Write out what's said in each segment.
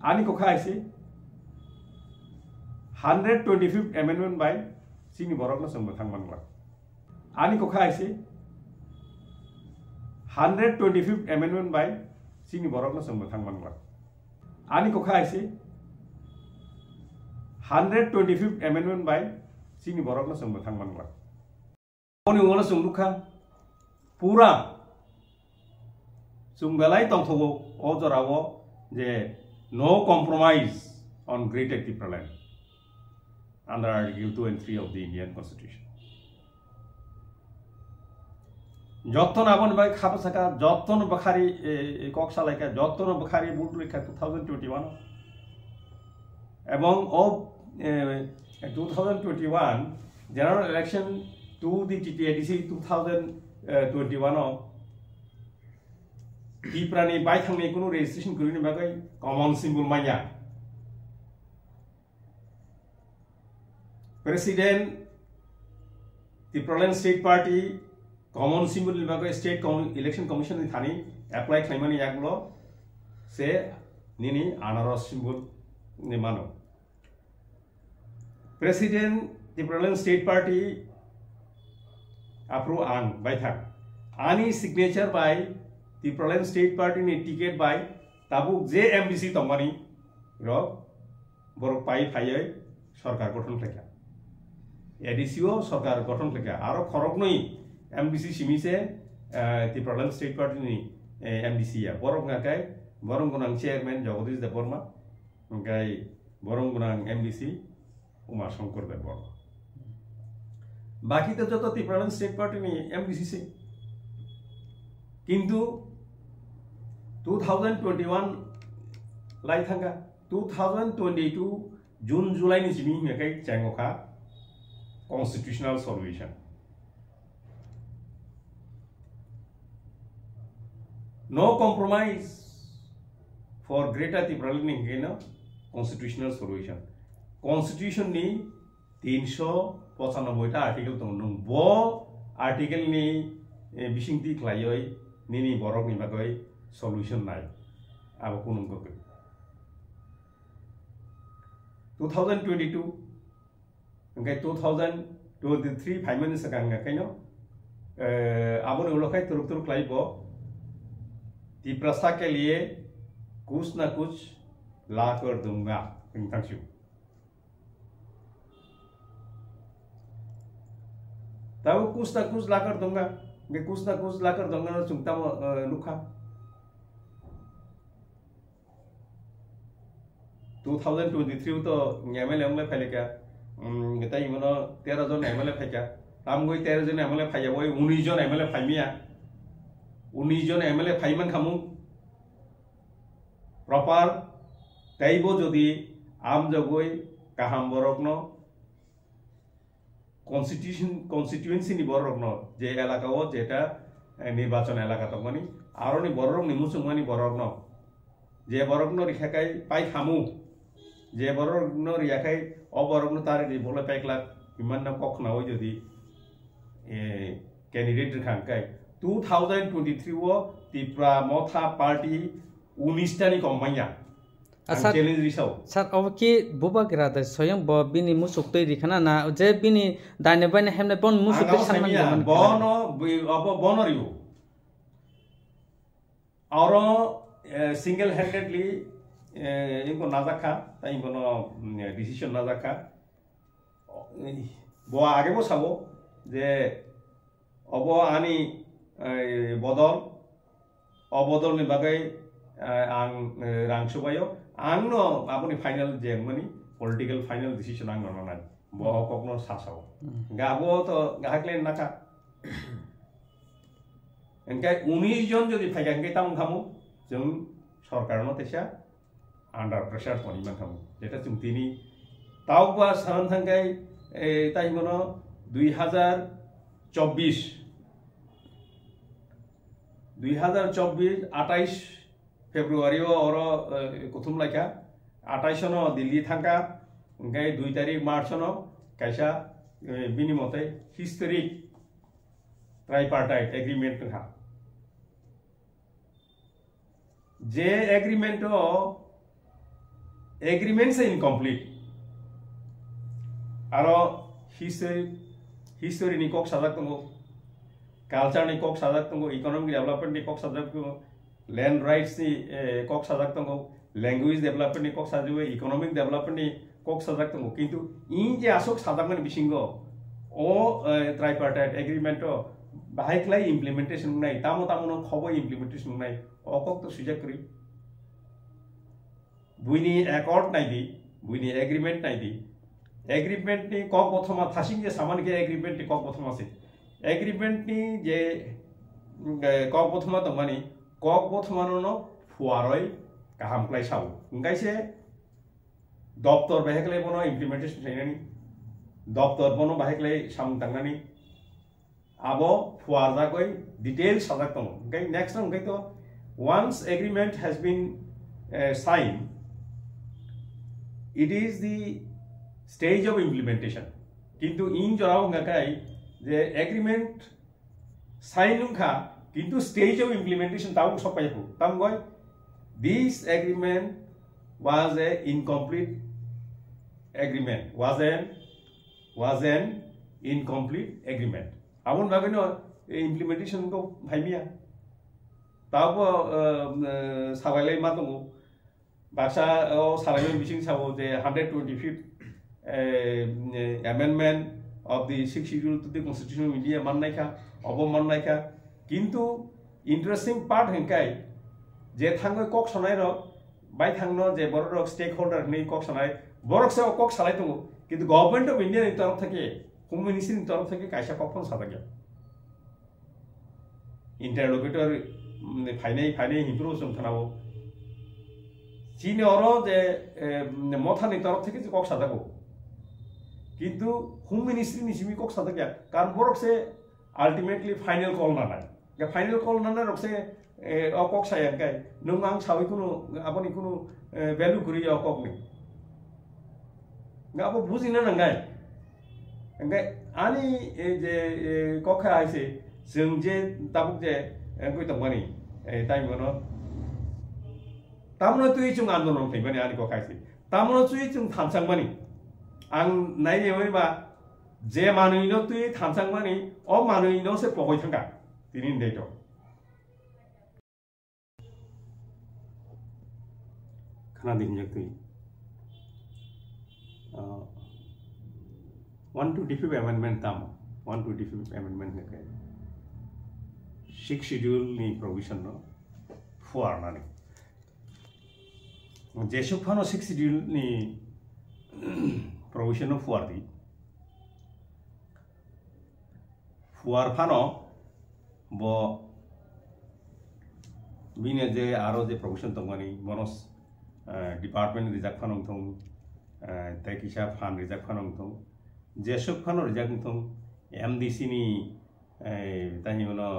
Ani kokha aise 125th amendment by sini borok na song bathang mangla. Ani kokha aise 125th amendment by sini borok na song bathang mangla. Ani kokha aise 125th amendment by sini borok na song bathang mangla. Oni ngola song lukha pura sung belai tong thogo o jorawo je no compromise on Great Active Land under Article 2 and 3 of the Indian Constitution. Joton abon bai khapa saka joton bakhari koksalai ka joton bakhari butul ka 2021 ebong of 2021 general election to the TTIDC 2021 Iprani bai thangni kuno registration kurini bagai common symbol maya. President the Proland State Party common symbol bagai State Election Commission ni thani apply claimani yaklo se nini anaros symbol ni mano. President the Proland State Party approve an by thak ani signature by the Proland State Party ni ticket by tabuk JMDC tongmani ro borok pai phaiye sarkar gothan kheka ADCO sarkar gothan kheka aro khorok noi MDC simise the Proland State Party ni MDC ya borok ngakai borong gunang chairman Jagadish Deborma ngai borong gunang MDC Umar Shankar Deborma baki to joto the Proland State Party ni MDC se kintu 2021 lai thanga 2022 June July ni jimi ngai changoka constitutional solution no compromise for Greater Tripura ni na constitutional solution constitution ni 395 ta article tong nung bo article ni bisingti klayoi nini borok ni bagoi solution nai abo kunung ko 2022 ngai 2023 phaiman sakang kaino abo ne ulokai turuk turuk laibo Tripura के लिए कुछ ना कुछ ला कर दूंगा thank you तब कुछ ना कुछ ला कर दूंगा मैं कुछ ना कुछ ला कर दूंगा ना सुनता लुखा 2023 तो एमएलए हमले फैले क्या गता इमनो 13 जन एमएलए फै क्या ताम गई 13 जन एमएलए फै जाबो 19 जन एमएलए फैमिया 19 जन एमएलए फैमान खामु प्रॉपर ताइबो जदि आम जगोय काहाम बरकनो constituency ni borokno je elakao jeta nirbachon elaka tongmani aro ni borok ni musungmani borokno je borokno rikhakai pai khamu je borokno riakai oborokno tare ri bole paikla iman na kokna oi jodi candidate rikhankai 2023 o Tripura Motha Party 19 ta ni komanya challenge risau sat obki buba grada soyang bo bini musuk tei rikhana na je bini dane bane hemne bon musuk tei sanman jaman bono bono riu aro single handedly inko nazakha tai bono decision nazakha bo age bo sabo je obo ani bodol obodol ni bagai ang rangsubayo angno apuni final jengmani political final decision ang nonai bo kokno sasao gabo to gahaklen naka enkai 19 jon jodi phaigan ke tam khamu jung sarkar no tesa under pressure toni man khamu jeta jung tini tau ba saran thangai tai mono 2024 28 February or Kutum Laka, Atashano, Dilly Tanka, Gay 2 तारीख March, Kasha, Binimote, historic tripartite agreement to have. J agreement agreement se incomplete aro history ni kok sajak tongo culture ni kok sajak tongo economic development ni kok sajak tongo land rights ni kok sajak tongo language development ni kok sajak economic development ni kok sajak tongo kintu in je asok sajak ni bisingo o tripartite agreement o bahai klai implementation nai tamo no khobo implementation nai okok to sujak kri buini accord nai di buini agreement nai di agreement ni kok prothoma thasing je saman ke agreement ni kok prothoma se agreement ni je kok prothoma to mani kok prothoma no fuaroi kaham klai sau ngai se doptor bahai klai bono implementation nai doptor bono bahai klai sam tangnani abo fuarda koi details sajak tong okay next one to once agreement has been signed it is the stage of implementation kintu in jorao ngakai je agreement sign kha kintu stage of implementation tau sopai hu tam goi this agreement was a incomplete agreement was an incomplete agreement abon bagino implementation ko bhaimia tabo sabalai ma tongo baksa o sabalai bising sabo je 125th amendment of the 6th schedule to the constitution of India man naikha obo man naikha kintu interesting part henkai je thangoi kok sonai ro bai thangno je borok stakeholder nei kok sonai borok se kok salai tongo kintu government of India ni taraf theke Home Ministry ni taraf theke kaisa kokon sadagya interlocutor फाइने हिम्प्रुव जों थानाव चीनी अरो जे मथानि तरफ थेके कक सादाको किंतु home ministry नि सिमी कक सादाकिया कारण बरक से अल्टीमेटली फाइनल कॉल ना नाय के फाइनल कॉल ना रक से अ कक साया गाय नों आं सावै कुनु आपनि कुनु वैल्यू करि अ कक नि गाबो बुजिना नंगाय अंगाय आनी जे कक आइसे जों जे ताबुक जे कोई तो मनी टाइम मनो तामनो तुई chung आंदोलन फैबानि आनि को खायसि तामनो तुई chung थामसां मानि आं नायने मानि बा जे मानुइनो तुई थामसां मानि अ मानुइनो से पगय थांगा तिनि देतो खाना दिनजों तुई 125th amendment tam 125th amendment ne kai 6th schedule ni provision no fuar nani je suphano 6th schedule ni provision no fuar di fuar phano bo bine je aro je provision tongani monos department rijak phanong thong tai kisa phan rijak phanong thong je suphano rijak thong MDC ni tahi mono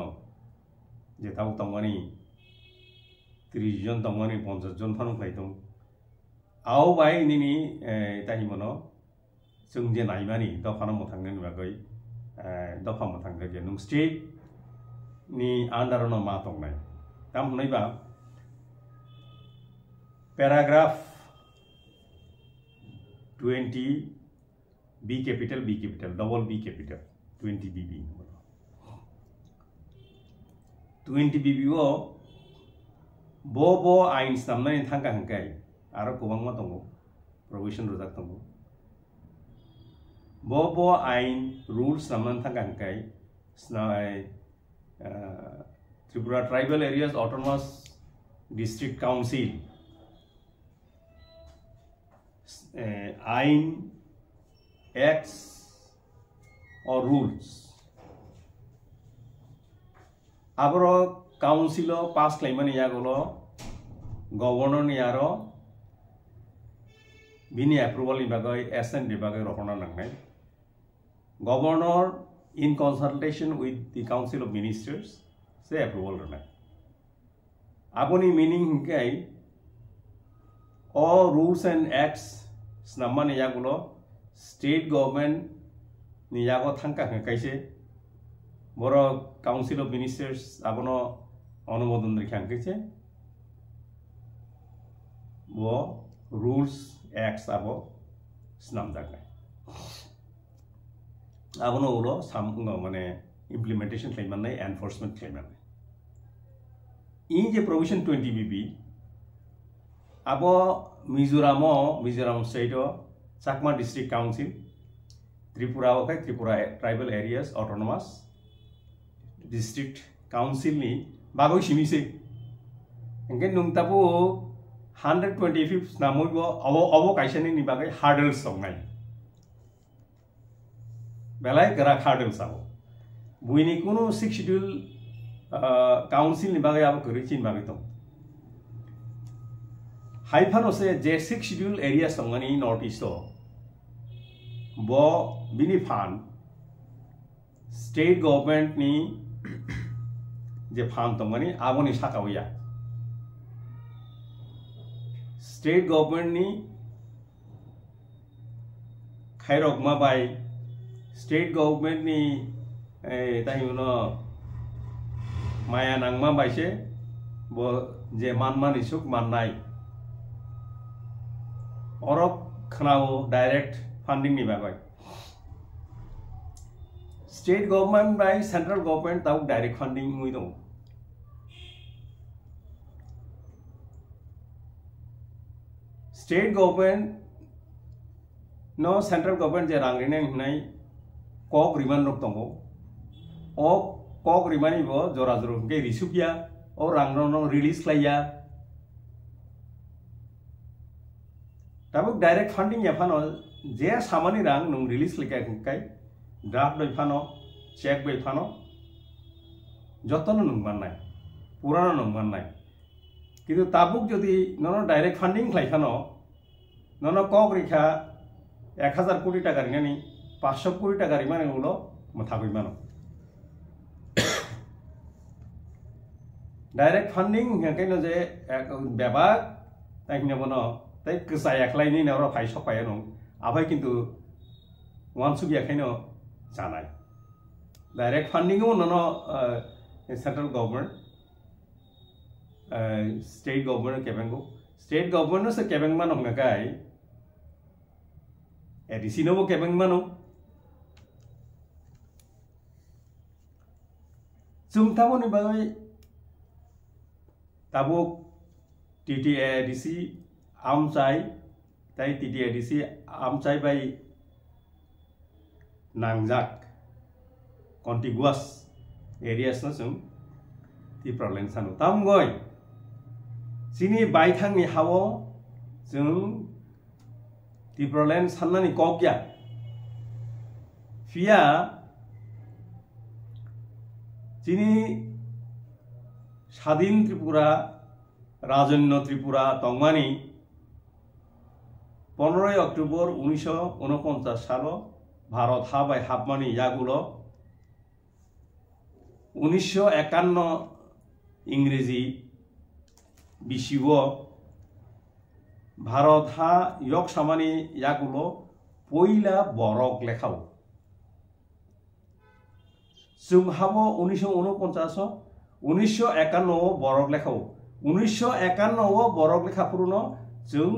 जे ताऊ तंगनी 30 जन तंगनी 50 जन फानु फाइतों आओ by निनी ताही मनो जों जे नायमानि दफानो मथांगनि बागै दफा मथांगै जे नं स्टेट नि आन्डार न मा तंगनाय ताम हुनायबा paragraph 20 B capital double B capital 20 BB 20 BBO bo ain samnai thangka hangkai aro kobang ma tongo provision rojak tongo bo ain rules samnan thangka hangkai snai Tripura Tribal Areas Autonomous District Council ain acts or rules abro council pass claimani yagolo governor ni aro bini approval ni bagai SN ni bagai rohona nangnai governor in consultation with the council of ministers say approval ranai aboni meaning kai all rules and acts snamani yagolo state government ni yago thangka kaise boro council of ministers abono অনুমোদন রেখে আনকেছে ও rules Acts abo snamjaknai abono ulo sam mane implementation khlaimanai enforcement khlaimanai in je provision 20BB abo Mizoram state Chakma district council Tripura tribal areas autonomous district council ni bagoi simise engke nungtapu 125th namoibo abo kaisani ni bagai hurdles songnai belai gara hurdles abo buini kuno 6th schedule council ni bagai abo kurichin bagai to haifano se je 6th schedule area songani north east bo bini fan state government ni je fan tongani abo ni sakawya state government ni khairokma bai state government ni tahiuno maya nangma bai se bo je manman isuk mannai orok khnao direct funding ni bagai state government by central government tau direct funding mui dong state government no central government je rang rine nai kok riman rok tongo o kok rimani bo jora joro ke risupya o rang no release klaiya tabuk direct funding ya phano je samani rang nung release likai kai draft bai phano check bai phano jotono nung mannai purano nung mannai কিন্তু tabuk jodi nono direct funding khlai phano nono kok rikha 1000 কোটি টাকা রিনানি 500 কোটি টাকা রিমানে গুলো মাথাবই মানো direct funding হেকেনো যে বেবা তাইনে বনো তাই কসাই একলাইনি নাও ফাই সপায় नं আবাই কিন্তু ওয়ান সুবি এখাইনো জানাই ডাইরেক্ট ফান্ডিং ও ননো সেন্ট্রাল গভর্নমেন্ট স্টেট গভর্নমেন্ট কেবেঙ্গো স্টেট গভর্নমেন্ট সে কেবেং মানো ngakai edisi no kebeng mano zum tamo ni bagai tabuk TTA edisi amchai tai TTA edisi amchai bai nangjak contiguous areas no sum ti problem sanu tamgoi sini bai thang ni hawo jung Tiproland sanani kokya Fia Chini Shadin Tripura Rajanno Tripura Tongmani 15 October 1949 সালো ভারত হাবাই হাবমানি ইয়াগুলো 1951 ইংরেজি বিশিব ভারত হা ইয়ক সামানি ইয়াগুলো পইলা বরক লেখাও জুংহাবো 1949 1951 বরক লেখাও 1951 বরক লেখা পুরনো जों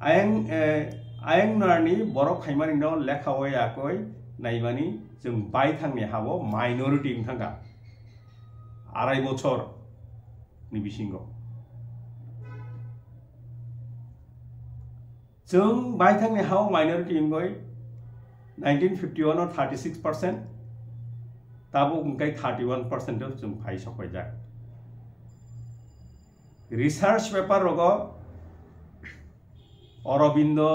आयें नारनि बरक खायमानि न लेखावै आकय नायमानि जों बाय थांनि हाबो माइनरिटी थांगा आराय बछर नि बिसिंगो जों बाय थांनि हाव माइनरिटी इंगय 1951 और 36% ताबो उनकाय 31% जों फाय सखय जा रिसार्च पेपर रगो Aurobindo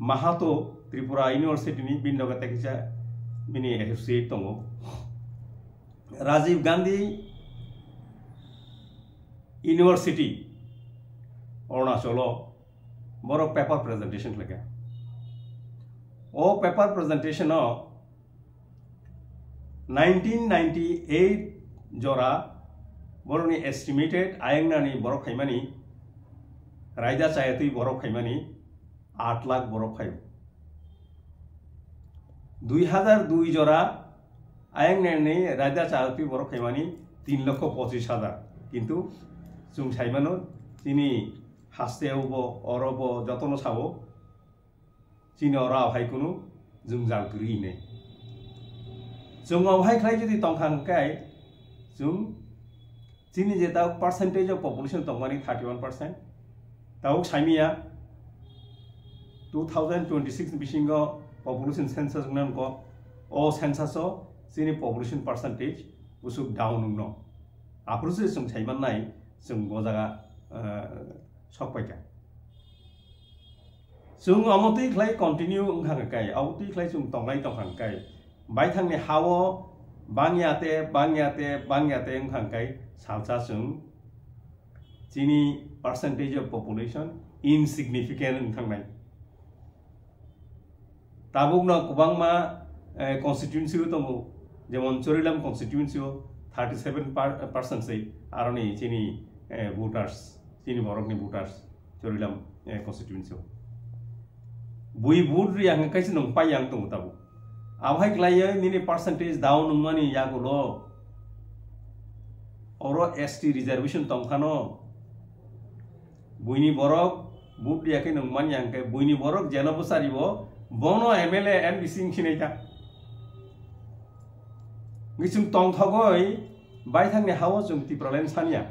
Mahato Tripura University ni Bindo Katekisa Mini Associate Tongo Rajiv Gandhi University Arunachalo Borok paper presentation laga O paper presentation of 1998 Jora Boroni estimated Ayangnani Borok Haimani रायजा चायतुई बरफ खायमानि 8 लाख बरफ खायो 2002 जरा आयंगनेनि रायजा चायतुई बरफ खायमानि 3,25,000 किन्तु जों सायमानो दिनि हास्टेयावबो अरावबो जतनो साबो चिनि अरा हायकुनु जों जालग्रिने जों आवहाय खाय जुदि तंखांखाय जों चिनि जे दा परसेंटेज ऑफ पॉपुलेशन तंमानि 31% ताव साइमिया 2026 बिसिंगो पॉपुलेशन सेंसस गनको ओ सेंससो चिनि पॉपुलेशन परसेंटेज उसुक डाउन नो आफुरसे जों साइमान नाय जों बजागा सकपायका जों अमति खलाय कंटिन्यू ओंखांखाय आवति खलाय जों तंलाय तंखांखाय बायथांनि हावो बांग्याते ओंखांखाय सालसा जों चिनि percentage of population insignificant ओंखांनाय ताबुकनो गोबांमा constituency दङ जेमन चोरिलाम कन्स्टिट्युएंसी 37% से आरो नै चिनि वोटार्स चिनि बरकनि वोटार्स चोरिलाम कन्स्टिट्युएंसी बुई वोट रि आं कैसे नं पाय आं दङ ताबु आवहाय ग्लाय निनि परसेंटेज डाउन नंमानि यागोलो औरो एसटी रिजर्वेशन तंखानो बुइनि बरक वोट दियाखै नंमानि आंके बुइनि बरक जेनबो सारिबो बोनो एमएलए एमबीसी खिनायता गिसुं तंथगय बायथांनि हावो जों तिप्रलेन सानिया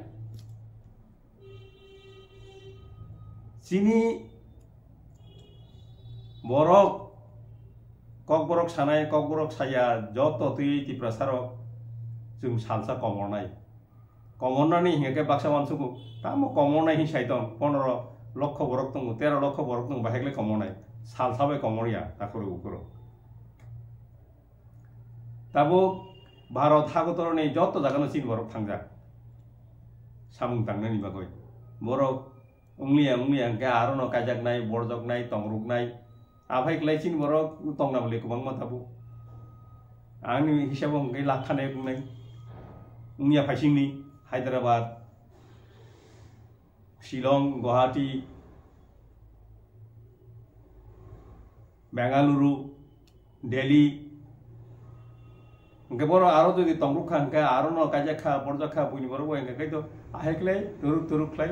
चिनि बरक कक बरक सानाय कक बरक साया जत तै तिप्रसारक जों सालसा कमरनानै हिंगे बाक्सा मानसुखौ तामो कमरनाय हि साइतन 15 लक्ष बरक दङ 13 लक्ष बरक दङ बाहेकले कमरनाय सालसाबाय कमरिया ताकरो उपरो ताबो भारत हागतरनि जत जागानो चिन बरक थांजा सामुं थांनायनि बागै बरक उंलिया गा आरो काजाकनाय बरजकनाय तंरुकनाय आफायखलाय चिन बरक तंनामले गोबां माथाबो आंनि हिसाबाव हंगै लाखानाय बुंनाय उंलिया फाइसिंनि हैदराबाद शिलं गुवाहाटी बेंगालुरु दिल्ली उनके बर आरो जो तंगरुखा उनके आरो न काजाखा बरजखा बुनि बर वो उनके तो आहेकले तुरुखलाय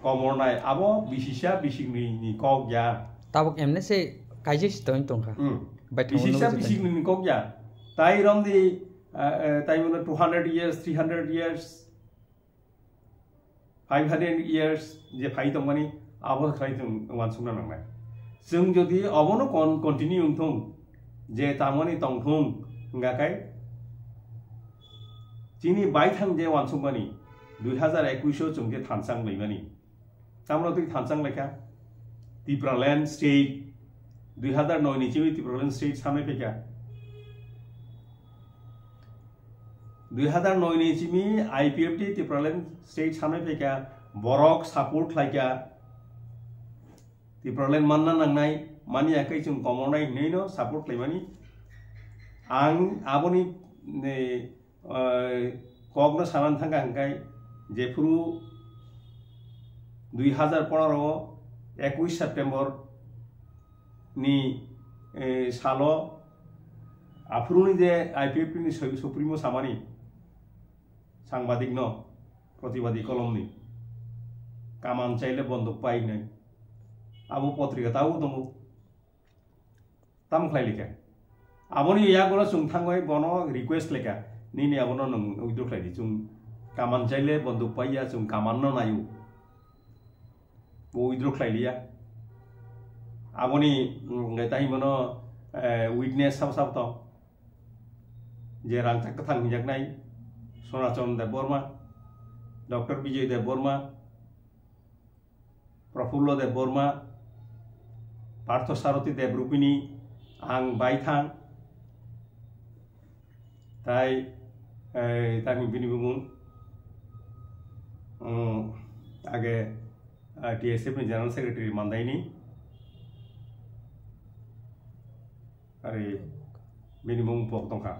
कमरनाय आबो बिसिसा बिसिंनि कक या ताबक एमने से काजे सितों तंखा बिसिसा बिसिंनि कक या ताई रमदि ताई मन 200 years 300 years 500 years जे फाइ तंमानि आबो खाय जों वानसुना नांनाय जों जदि अबनो कन्टिन्यू थं जे तामनि तंथं गाकाय चिनि बायथां जे वानसुमानि 2021 जों जे थानसां लैमानि तामनो दै थानसां लेखा तिप्रालैंड स्टेट 2009 नि चिनि तिप्रालैंड स्टेट सामने फैका 2009 नि चिनि आईपीएफटी तिप्रालैंड स्टेट सामने फैका बरक सपोर्ट लायका तिप्रालैंड मानना नांनाय मानि आखै जों कमरनाय नैनो सपोर्ट लायमानि आं आबोनि कगनो सानान थांगा हंगाय जेफुरु 2015 21 सेप्टेम्बर नि सालो आफुरुनि जे आईपीएफटी नि सुप्रीमो सामानि सांबादिक न प्रतिबादी कलमनि कामान चाइले बन्दुक पाइनाय आबो पत्रिका ताबो दङ तामख्लाय लेखा आबोनि यागोला जों थांबाय बनो रिक्वेस्ट लेखा निनि आबोनो नों उइद्रख्लायदि जों कामान चाइले बन्दुक पाइया जों कामान न नायु वो उइद्रख्लायलिया आबोनि ताहि मनो उइटनेस साब तो जे रांथा कथां हिजाकनाय सनातन देव बर्मा डॉक्टर विजय देव बर्मा प्रफुल्ल देव बर्मा पार्थ सारथी देवरूपिणी आं बायथां ताई ताकि बिनि बुंगुं आगे टीएसएफ नि जनरल सेक्रेटरी मानदायनि अरे बिनि बुं पक दंखा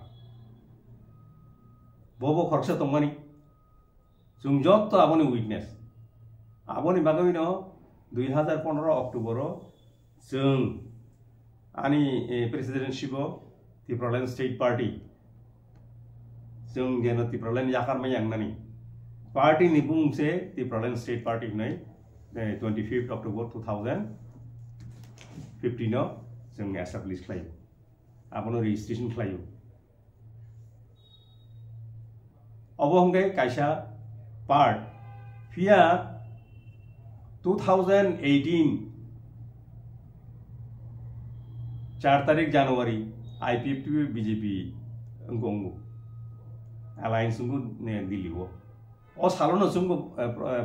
बबो खरसा दंमानि जों जत आबोनि उइटनेस आबोनि बागैनो 2015 अक्टोबर जों आनी प्रेसिडेंटशिप तिप्रालैंड स्टेट पार्टी जों जेन तिप्रालैंड याखार मायांगनानि पार्टी नि बुंसे तिप्रालैंड स्टेट पार्टी नै 25 October 2015 जों एस्टाब्लिश खालायो आबनो रेजिस्ट्रेशन खालायो अब हंगे कायसा पार्ट फिया 2018 4 तारीख जनवरी IPFT BJP ngonggu alliance ngु ने दिल्लीwo o salono sunggu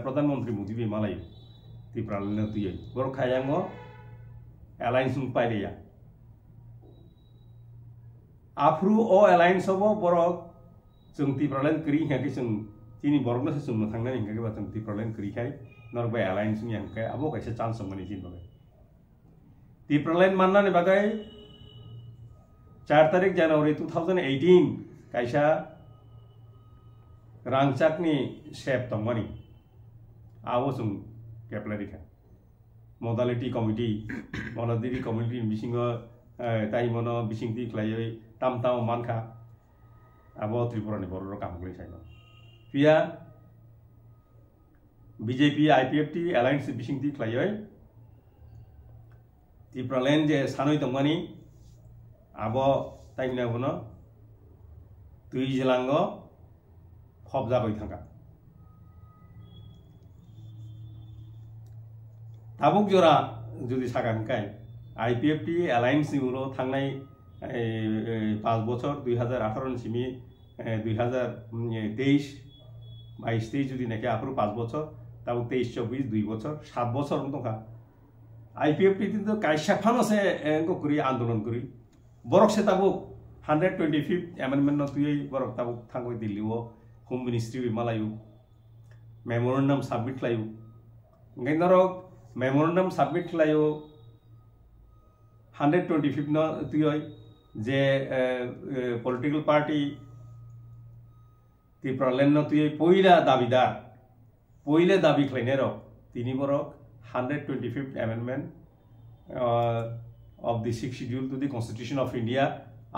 प्रधानमंत्री मोदी बे मालायो तिप्रालनो तुयै बर खायांगो alliance ng पाइलेया आफ्रु o alliance अब बरक जों तिप्रालन करि हाके जों तिनि बरकनो जों थांनानै हाके बा जों तिप्रालन करि खाय नरबा alliance नि हाके आबो कायसे चान्स मोनि जिन बगे तिप्रालन माननानै बागै 4 तारीख जनवरी 2018 कायसा रांचाकनि शेप दंमोन आवो जों केप्लारिखा modality committee बिसिङो ताइमनो बिसिंथि खलायै तामताम मानखा आबो त्रिपुरानि बर'र कामग्लै साइनो फिया BJP IPFT alliance बिसिंथि खलायै त्रिपुरालेण्ड जे सानै दंमानि आबो ताइमना बनो दुइ जिलांगो खब जाबाय थांगा ताबुक जरा जुदि सागानखाय IPFT alliance नि उनाव थांनाय 5 बছर 2018 सिमी 2023 22 जुदि नाকি आफरो 5 बছर ताबुक 23 24 2 बছर 7 बছर दंखा IPFT तो कायसा फानसे एंको करि आंदोलन करि बरक से ताबुक 125th amendment न तुयै बरक ताबुक थांगय दिल्लीओ होम मिनिस्ट्री मालायो मेमोरेंडम सबमिट लायो नरक मेमोरेंडम सबमिट लायो 125th न तुयै जे पॉलिटिकल पार्टी त्रिपुरालेण्ड न तुयै पहिला दाबिदार पहिले दाबि खलायनाय र तिनि बरक 125th amendment of the 6th schedule to the Constitution of India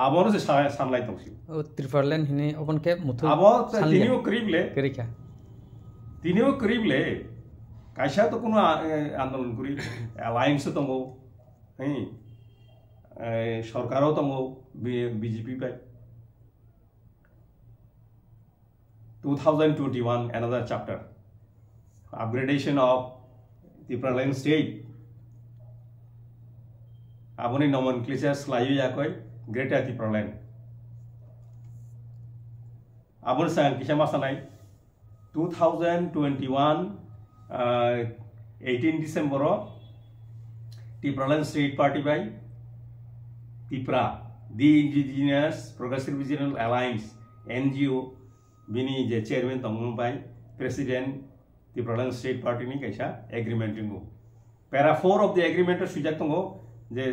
आबोनो से सानलाय दंसि त्रिपुरालेण्ड हिने अपन के मुथु आबो तिनिओ करिबले करिखा तिनिओ करिबले कायसा तो कोनो आंदोलन करि alliance दंगो है सरकारो दंगो BJP by 2021 another chapter upgradation of Tipraland state आबोनि nomenclature लायो याखै Greater Tipraland आबोन सांग किसा मासानाय 2021 18 December Tipraland State Party by Tipra the Indigenous Progressive Regional Alliance NGO bini je chairman tongmung by President Tipraland State Party ni kaisa agreement ngo para 4 of the agreement sujak tongo je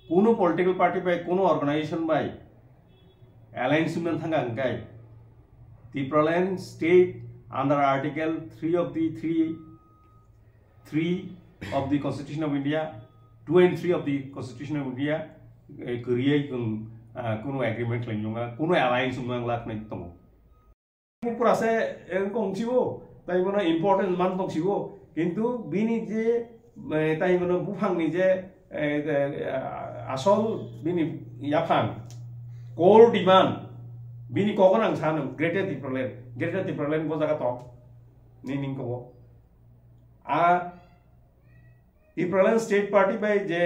कोनो political party by कोनो organization by alliance men thanga angkai Tipraland state under article 3 of the 3 of the Constitution of India 2 and 3 of the Constitution of India create कोनो agreement lainunga कोनो alliance mang lak nai tongo पुरा से engkongsiwo tai mono important man tongsiwo kintu bini je tai mono bufangni je asol bini yapang core demand bini kogonang sanam Greater Tipraland bo jaga tok ning ko a Tipraland State Party by je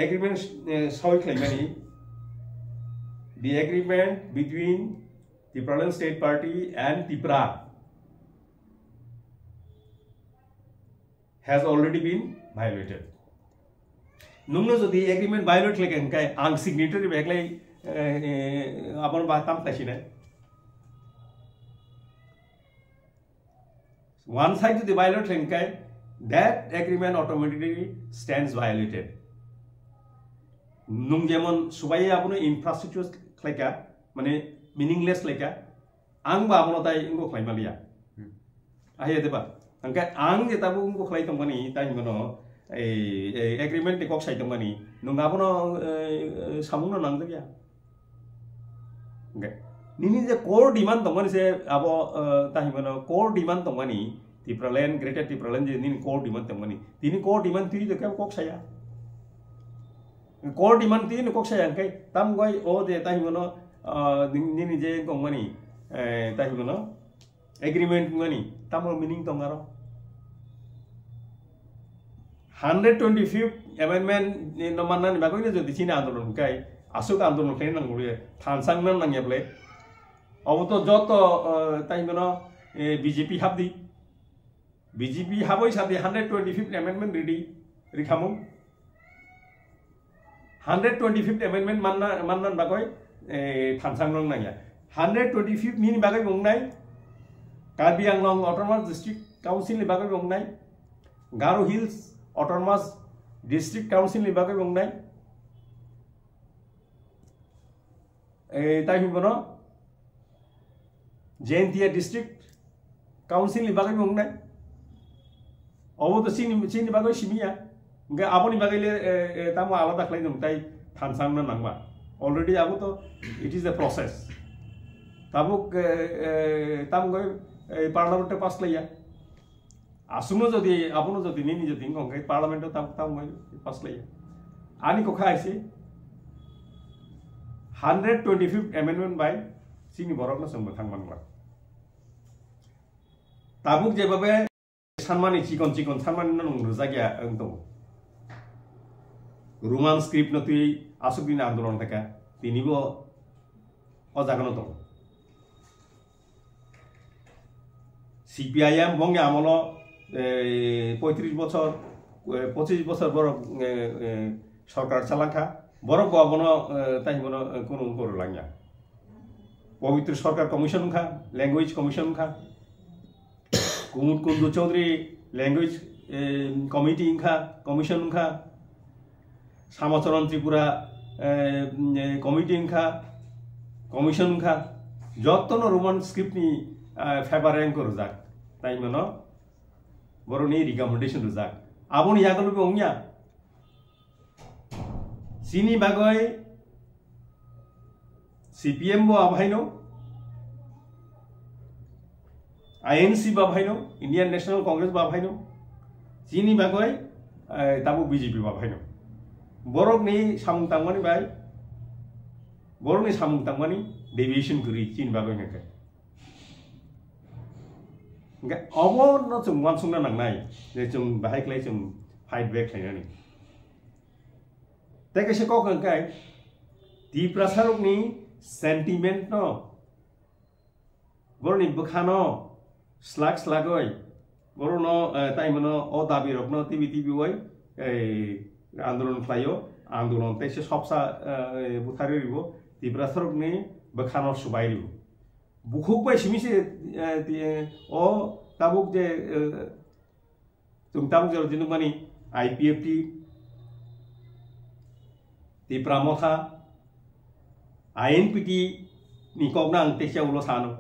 agreement soi claimani the agreement between Tipraland State Party and Tipra has already been violated. Nungno jodi agreement violate leken kai ang signatory beglai apon batam tasine one side to the violate leken kai that agreement automatically stands violated. Nung jemon subai apono infrastructure leka mane meaningless leka ang ba apono tai ingo claimalia ahe deba angka ang je tabu ingo claim tongani tai mono agreement ni kok sai tongani nunga bono samungno nangdya okay nini je core demand tongani se abo tahi bono core demand tongani Tipraland Greater Tipraland ni core demand temani tini core demand tu je kok saya core demand ti kok saya kai tam goi o de ta himono ni je kong mani ta himono agreement mani tam meaning tongaro 125th amendment no manan ba ko ni jodi china andolon kai asuk andolon kai nang gure thansang nan nang yeble oboto joto ta himono BJP habdi BJP haboi sabi 125th amendment ready rikhamu 125th amendment mannan bagoi thansang nang nang ya 125th min bagai mongnai Karbi Anglong Autonomous District Council ni bagai mongnai Garo Hills Autonomous District Council ni bagai mongnai tai himono Jaintia District Council ni bagai mongnai obo to sini bagai simia nggak aponi bagai le tamu alada khlai nung tai thansang na nangma already abo to it is a process tabuk tam goi parliament te pass laya asuno jodi apono jodi nini jodi ngkai parliament tam goi pass laya ani ko khaise 125th amendment by sini borok na sangba thangmanwa tabuk je babe sanmani chikon sanmani nang rujagya angto roman script no tui asukdin andolon taka tinibo ojagano to CPIM বঙ্গে আমলো 35 বছর 25 বছর বড় সরকার চালাঙ্কা বড় গবনো তাই মনো কোন করো লাঙ্গা পবিত্র সরকার commission খা ল্যাঙ্গুয়েজ কমিশন খা কুমুদ কুন্দু চৌধুরী ল্যাঙ্গুয়েজ কমিটি খা কমিশন খা সামচরণ ত্রিপুরা কমিটি খা কমিশন খা যতন রোমান স্ক্রিপ্ট নি ফেভারেন করো যাক তাই মনো বড়নি রিকমেন্ডেশন যাক আবনি ইয়াগল বংয়া সিনি বাগয় CPM bo abhaino INC ba abhaino Indian National Congress ba abhaino sini bagoy tabu BJP ba abhaino borok ni samung tangmani bai borok ni samung tangmani deviation guri chin bagoy ngake nga obo no chung wan sung na nang nai je chung bahai klai chung fight back thainani te ka se ko kan kai di prasarok ni sentiment no boroni bukhano slagoi borono taimono o dabi rokno tibi oi andolon khlayo andolon te se sobsa buthari ribo di prasarok ni bukhano subai ribo bukhuk bai simise o tabuk je tungtam jor jinuk mani IPFT di pramotha INPT ni koknang tesia ulo sano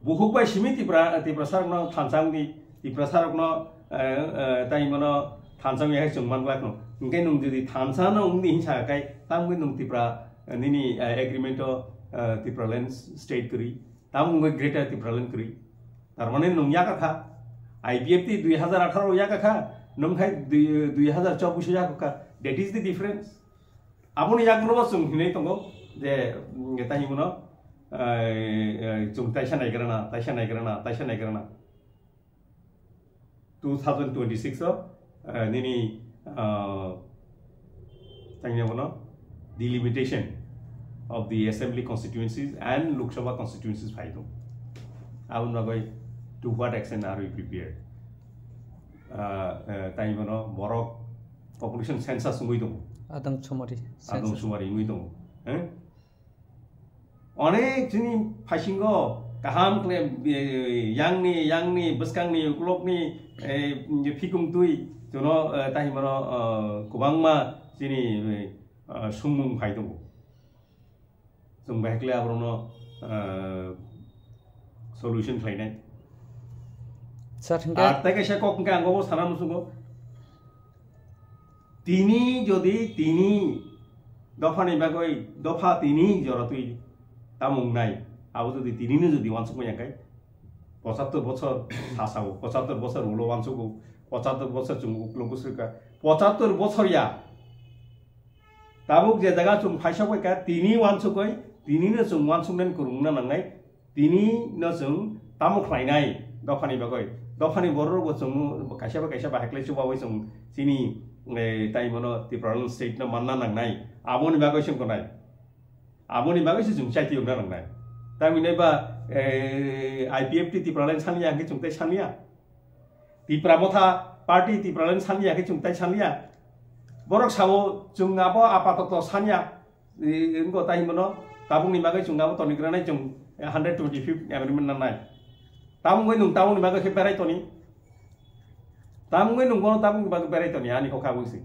buhuk bai simi ti prasarok no thansang ti prasarok no taimono thansang ya chungman glak no ngai nung jodi thansang no ungni hinsa kai tamgui nung ti pra nini agreement ti Tipraland state kri tamgui greater Tipraland kri tarmane nung ya ka IPFT 2018 ya ka nung khai 2024 ya ka that is the difference apuni yaklo sung hinai tongo je tahi mono chung taisa nai grana 2026 nini tangnya mono delimitation of the assembly constituencies and Lok Sabha constituencies phaidum abun bagoi to what extent are we prepared tahi mono borok population census ngui dong Adang Sumari ngui dong অনেক যিনি ফাইসিঙ্গ কাহাম claim yang ni beskang ni uklok ni fikum tui jono tahi mano kubangma jini sumung phai dong jong bahekle abrono solution khlainai Sarhingga ar taike se kok ka angobo sanam sungo তিনি দফা নিবাগৈ দফা তিনি জরতুই তামুং নাই আবো যদি তিনি যদি ওয়ানসুক মায়াকাই 75 বছর সাসাও 75 বছর উলো ওয়ানসুকু 75 বছর chung uklung kusrika 75 বছর ya tabuk je daga chung phaisa koi ka tini wansukoi tini no chung wansuknen kurungna nangnai tini no chung tamuk khlainai dofani bagoi dofani borro bo chung kaisa ba haklai chuba oi chung chini tai mono ti problem state no manna nangnai aboni bagoi chung konai aboni bagoi chung chai ti umna nangnai tamine ba IPFT ti problem sania ke chung tai sania ti pramotha party ti problem sania ke chung tai sania borok sawo chung abo apatot sania engko tai mono tabung ni bagai chung abo toni granai chung 125th amendment nanai tamung nung tabung ni bagai ke berai toni tamung nung kono tabung ni bagai berai toni ani ko kabusi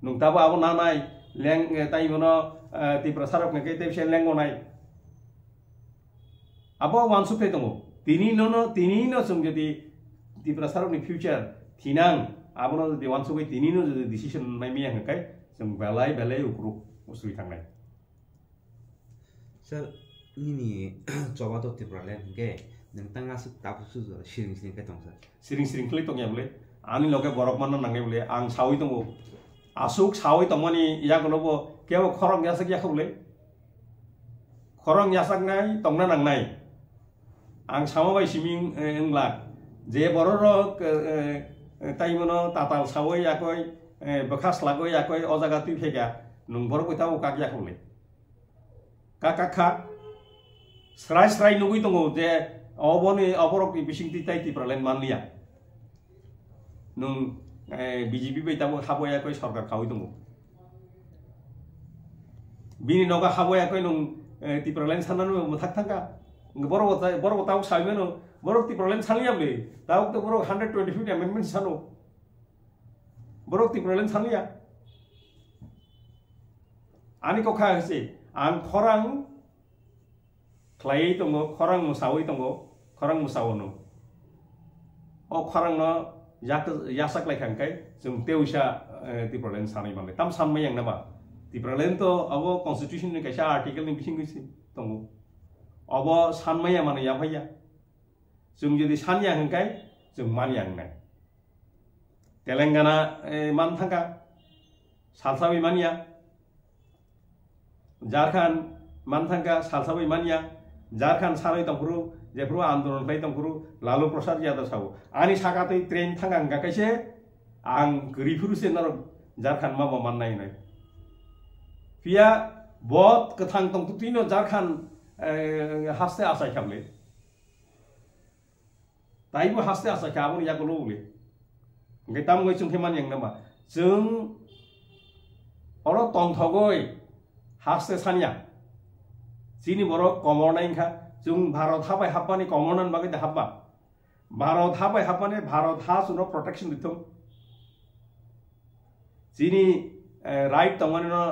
nung tabo abo nanai leng tai mono ti prasarok ne ke te sen lengo nai abo wansuk te tongo tini no chung jodi ti prasarok ni future tinang abono di wansuk ei tini no jodi decision nai mi ang kai chung belai ukru usui tangnai sir nini coba to ti problem ke nang asuk tapusu siring ke tong sir siring kli tong ya bole ani loge borok man nangai bole ang sawi tongo asuk sawi tongmani ya kono bo kebo khorong yasak ya khole khorong yasak nai tongna nangnai ang sama bai siming engla je bororok taimono tatal sawoi yakoi bekas lagoi yakoi ojaga tui phega nung borok itau kak yakole kakakha srai nugui tongo je oboni oborok ni bising ti tai ti problem manlia nung BJP bai tabo khabo yakoi sarkar khawi tongo bini noga khabo yakoi nung ti problem sananu muthak thanga borok tau saimeno borok ti problem sania ble tau to borok 125th amendment sano borok ti problem sania ani ko kha hse ang khorang khlai tongo khorang musawi tongo khorang musawono o khorang no yasak lai khangkai jung teusa ti problem sani male tam samai yang nama ti problem to abo constitution ni kaisa article ni bising gisi tongo abo sanmaya mane ya bhaiya jung jodi sanya hangkai jung maniang nai telangana man thangka salsawi mania jharkhand man thangka salsawi mania jharkhand sarai tongpuru jepru andolon lai tongpuru lalu prasad yadav sawo ani sakatoi train thanga hangka kaise ang grifuru se nor jharkhand ma man nai nai pia bot kathang tong tutino jharkhand haste asai khamle taibu haste asai kabun ya ko lole ngai tam ngoi chung theman yang nama jung oro tong thogoi haste sanya chini borok komornai kha jung bharat habai hapani komornan bagai da habba bharat habai hapani bharat ha suno protection dithum chini right tongani no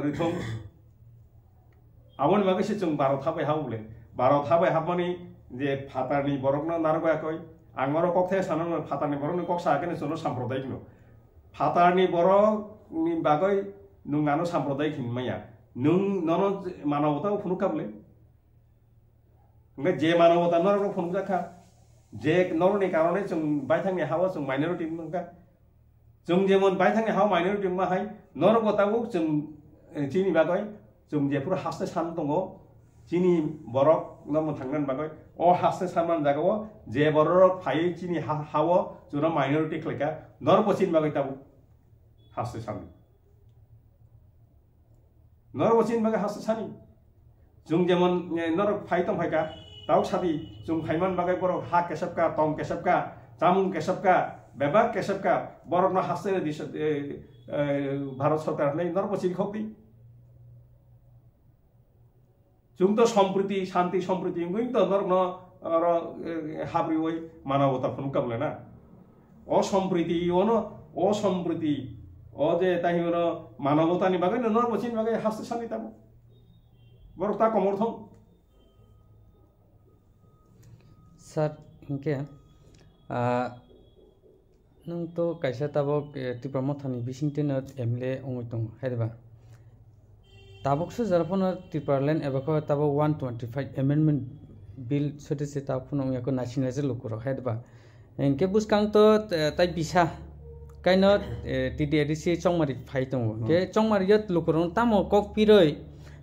rithum abon bagai se chung bharat habai haule bharat habai hapani je phatarni borok no nargo akoi angoro kokte sanan phatarni borok no koksa akene sono samprodayik no phatarni borok ni bagai nungano samprodayik hinmaya nung nono manawata phunu kable nge je manawata noro phunu jakha je noro ni karone chung baithangni hawa chung minority nungka chung jemon baithangni hawa minority ma hai noro gotabu chung chini bagai chung je pura haste san tongo chini borok nomo thangnan bagai o haste sanman jagao je borok phai chini hawa juna minority kleka nor pochin bagai tabu haste san nor pochin bagai haste sani chung jemon nor phai tong phai ka tau sabi chung phaiman bagai borok ha kesapka tong kesapka chamung kesapka bebak kesapka borok no haste bharat sarkar nei nor pochin khokti chung to সম্প্রীতি শান্তি সম্প্রীতি ngoi to nor no habri oi manabota phunu kable na অসম্প্রীতি ও যে তাই হলো মানবতা নি বাগে নর পছিন বাগে হাসতে সানি তাবো বড় তা কমর্থম স্যার ইনকে নং তো কাইসা তাবক টিপ্রমথ থানি বিসিংতেন এমএলএ অঙ্গতং হাইবা তাবকসো জারফন টিপারলেন এবাক তাবক 125 amendment bill sote se ta phunong ya ko national je lukurok hedba engke buskang to tai bisa kaino TDRC chongmari phai tongo ke chongmari yot lukurong tamo kok piroi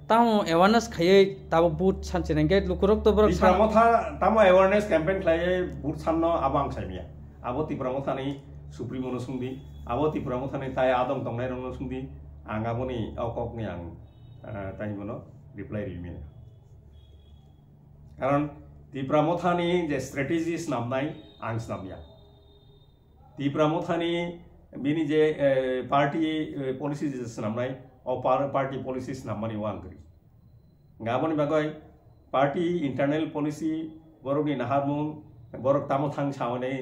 tamo awareness khaye tabo boot sanche nge lukurok to borok tipramotha tamo awareness campaign khlaye boot sanno abang saimia abo tipramotha ni supreme no sungdi abo tipramotha ni tai adong tongnai rong no sungdi angaboni okok ni ang tai mono reply rimina karon tipramotha ni je strategies namnai ang namya tipramotha ni bini je party policies namnai o party policies namani wangri ngaboni bagoy party internal policy borok ni naharmung borok tamo thang sawane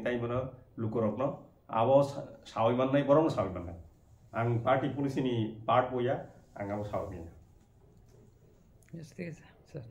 tai mono lukorokno abo sawi mannai borong sawi mannai ang party policy ni part boya ang abo sawi yes sir